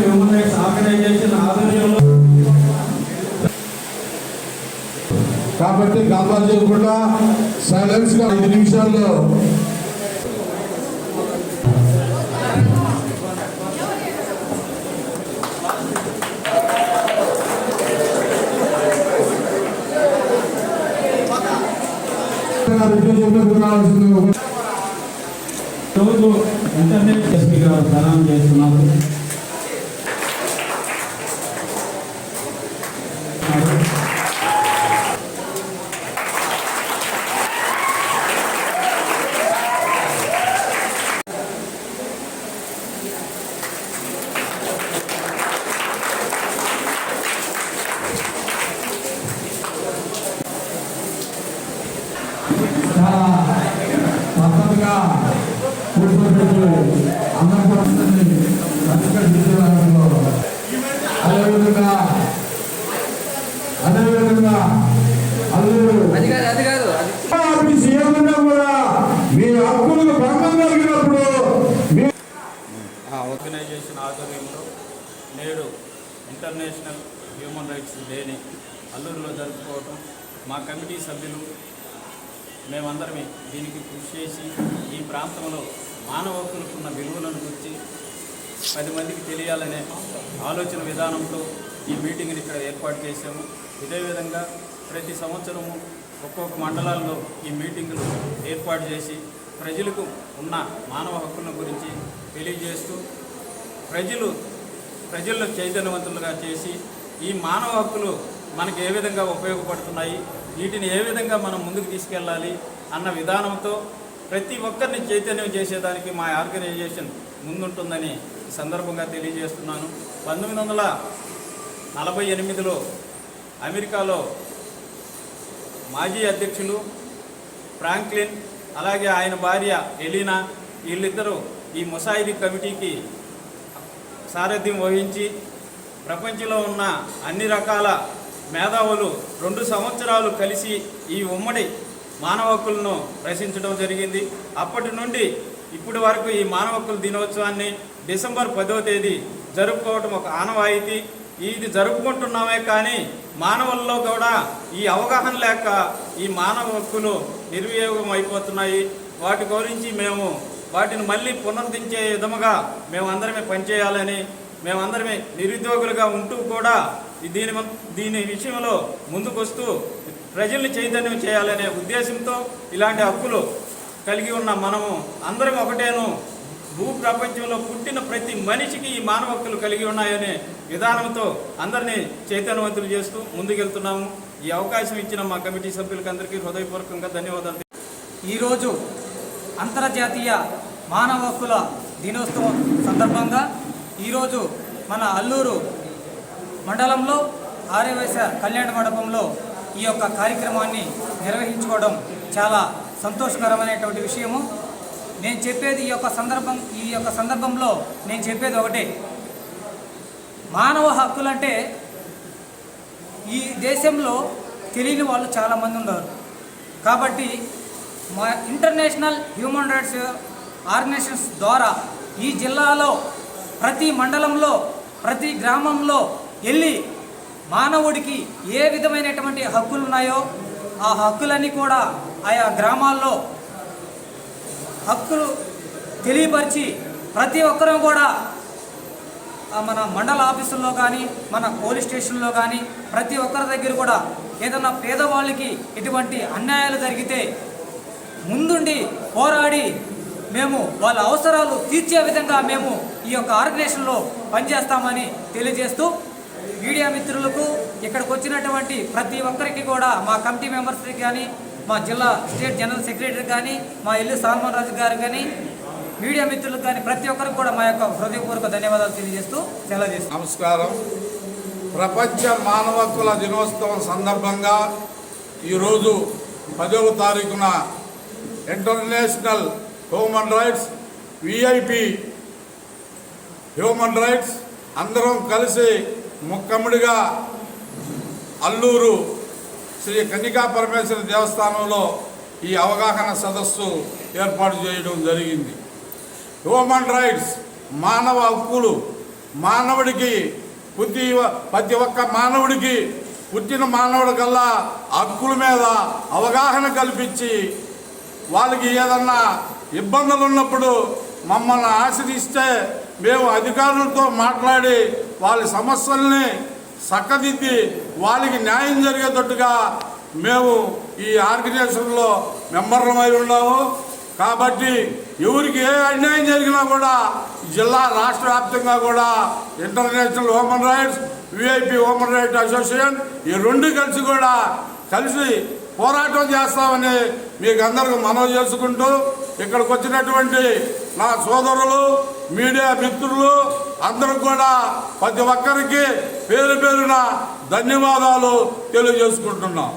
Human rights organisation ఆధ్వర్యంలో కాబట్టి గల్బా చేయకుండా సైలెన్స్ గా 5 నిమిషాల్లో రోజు ఇంటర్నెట్ ఎస్పీ గారు ప్రదానం చేస్తున్నారు. పద్ధతిగా కూర్చోబెట్టి అందరూ కూడా అదేవిధంగా సీఎంగా కూడా మీ హక్కులకు భంగం కలిగినప్పుడు ఆర్గనైజేషన్ ఆధ్వర్యంలో నేడు ఇంటర్నేషనల్ హ్యూమన్ రైట్స్ డేని అల్లూరులో జరుపుకోవటం మా కమిటీ సభ్యులు మేమందరమే దీనికి కృషి చేసి ఈ ప్రాంతంలో మానవ హక్కులకున్న విలువలను గురించి 10 మందికి తెలియాలనే ఆలోచన విధానంతో ఈ మీటింగ్ని ఇక్కడ ఏర్పాటు చేశాము. ఇదే విధంగా ప్రతి సంవత్సరము ఒక్కొక్క మండలాల్లో ఈ మీటింగులు ఏర్పాటు చేసి ప్రజలకు ఉన్న మానవ హక్కుల గురించి తెలియజేస్తూ ప్రజల్లో చైతన్యవంతులుగా చేసి ఈ మానవ హక్కులు మనకు ఏ విధంగా ఉపయోగపడుతున్నాయి, వీటిని ఏ విధంగా మనం ముందుకు తీసుకెళ్ళాలి అన్న విధానంతో ప్రతి ఒక్కరిని చైతన్యం చేసేదానికి మా ఆర్గనైజేషన్ ముందుంటుందని సందర్భంగా తెలియజేస్తున్నాను. 1948లో అమెరికాలో మాజీ అధ్యక్షులు ఫ్రాంక్లిన్ అలాగే ఆయన భార్య ఎలీనా వీళ్ళిద్దరూ ఈ ముసాయిదీ కమిటీకి సారథ్యం వహించి ప్రపంచంలో ఉన్న అన్ని రకాల మేధావులు 2 సంవత్సరాలు కలిసి ఈ ఉమ్మడి మానవ హక్కులను రచించడం జరిగింది. అప్పటి నుండి ఇప్పటి వరకు ఈ మానవ హక్కుల దినోత్సవాన్ని డిసెంబర్ 10వ తేదీ జరుపుకోవటం ఒక ఆనవాయితీ. ఇది జరుపుకుంటున్నామే కానీ మానవుల్లో కూడా ఈ అవగాహన లేక ఈ మానవ హక్కులు నిర్వినియోగం అయిపోతున్నాయి. వాటి గురించి వాటిని మళ్ళీ పునరుద్ధరించే విధముగా మేమందరమే పనిచేయాలని, మేమందరమే నిరుద్యోగులుగా ఉంటూ కూడా దీని విషయంలో ముందుకొస్తూ ప్రజల్ని చైతన్యం చేయాలనే ఉద్దేశంతో ఇలాంటి హక్కులు కలిగి ఉన్న మనము అందరం ఒకటేను, భూ ప్రపంచంలో పుట్టిన ప్రతి మనిషికి ఈ మానవ హక్కులు కలిగి ఉన్నాయనే విధానంతో అందరినీ చైతన్యవంతులు చేస్తూ ముందుకెళ్తున్నాము. ఈ అవకాశం ఇచ్చిన మా కమిటీ సభ్యులకు అందరికీ హృదయపూర్వకంగా ధన్యవాదాలు. ఈరోజు అంతర్జాతీయ మానవ హక్కుల దినోత్సవం సందర్భంగా ఈరోజు మన అల్లూరు మండలంలో ఆర్యవైశ్య కళ్యాణ మండపంలో ఈ యొక్క కార్యక్రమాన్ని నిర్వహించుకోవడం చాలా సంతోషకరమైనటువంటి విషయము. నేను చెప్పేది ఈ యొక్క సందర్భంలో నేను చెప్పేది ఒకటే, మానవ హక్కులంటే ఈ దేశంలో తెలియని వాళ్ళు చాలామంది ఉన్నారు. కాబట్టి మా ఇంటర్నేషనల్ హ్యూమన్ రైట్స్ ఆర్గనైజేషన్స్ ద్వారా ఈ జిల్లాలో ప్రతి మండలంలో ప్రతి గ్రామంలో వెళ్ళి మానవుడికి ఏ విధమైనటువంటి హక్కులు ఉన్నాయో ఆ హక్కులన్నీ కూడా ఆయా గ్రామాల్లో హక్కులు తెలియపరిచి ప్రతి ఒక్కరూ కూడా మన మండల ఆఫీసుల్లో కానీ మన పోలీస్ స్టేషన్లో కానీ ప్రతి ఒక్కరి దగ్గర కూడా ఏదైనా పేదవాళ్ళకి ఎటువంటి అన్యాయాలు జరిగితే ముందుండి పోరాడి మేము వాళ్ళ అవసరాలు తీర్చే విధంగా మేము ఈ యొక్క ఆర్గనైజేషన్లో పనిచేస్తామని తెలియజేస్తూ మీడియా మిత్రులకు ఇక్కడికి వచ్చినటువంటి ప్రతి ఒక్కరికి కూడా మా కమిటీ మెంబర్స్కి కానీ మా జిల్లా స్టేట్ జనరల్ సెక్రటరీ కానీ మా ఇల్లు సాల్మన్ రాజు గారు కానీ మీడియా మిత్రులకు కానీ ప్రతి ఒక్కరికి కూడా మా యొక్క హృదయపూర్వక ధన్యవాదాలు తెలియజేస్తూ సెలవు చేస్తాం. నమస్కారం. ప్రపంచ మానవ హక్కుల దినోత్సవం సందర్భంగా ఈరోజు 10వ తారీఖున international human rights VIP human rights అందరం కలిసి ముక్కమ్మడిగా అల్లూరు శ్రీ కన్నికా పరమేశ్వరి దేవస్థానంలో ఈ అవగాహన సదస్సు ఏర్పాటు చేయడం జరిగింది. హ్యూమన్ రైట్స్ మానవ హక్కులు, మానవుడికి ప్రతి ఒక్క మానవుడికి పుట్టిన మానవుడి కల్లా హక్కుల మీద అవగాహన కల్పించి వాళ్ళకి ఏదన్నా ఇబ్బందులు ఉన్నప్పుడు మమ్మల్ని ఆశ్రయిస్తే మేము అధికారులతో మాట్లాడి వాళ్ళ సమస్యల్ని చక్కదిద్ది వాళ్ళకి న్యాయం జరిగేటట్టుగా మేము ఈ ఆర్గనైజేషన్లో మెంబర్లమై ఉన్నాము. కాబట్టి ఎవరికి ఏ అన్యాయం జరిగినా కూడా జిల్లా రాష్ట్ర వ్యాప్తంగా కూడా international human rights, VIP human rights association ఈ రెండు కలిసి పోరాటం చేస్తామని మీకు అందరికీ మనవి చేసుకుంటూ ఇక్కడికి వచ్చినటువంటి నా సోదరులు, మీడియా మిత్రులు అందరికి కూడా ప్రతి ఒక్కరికి పేరు పేరున ధన్యవాదాలు తెలియజేసుకుంటున్నాం.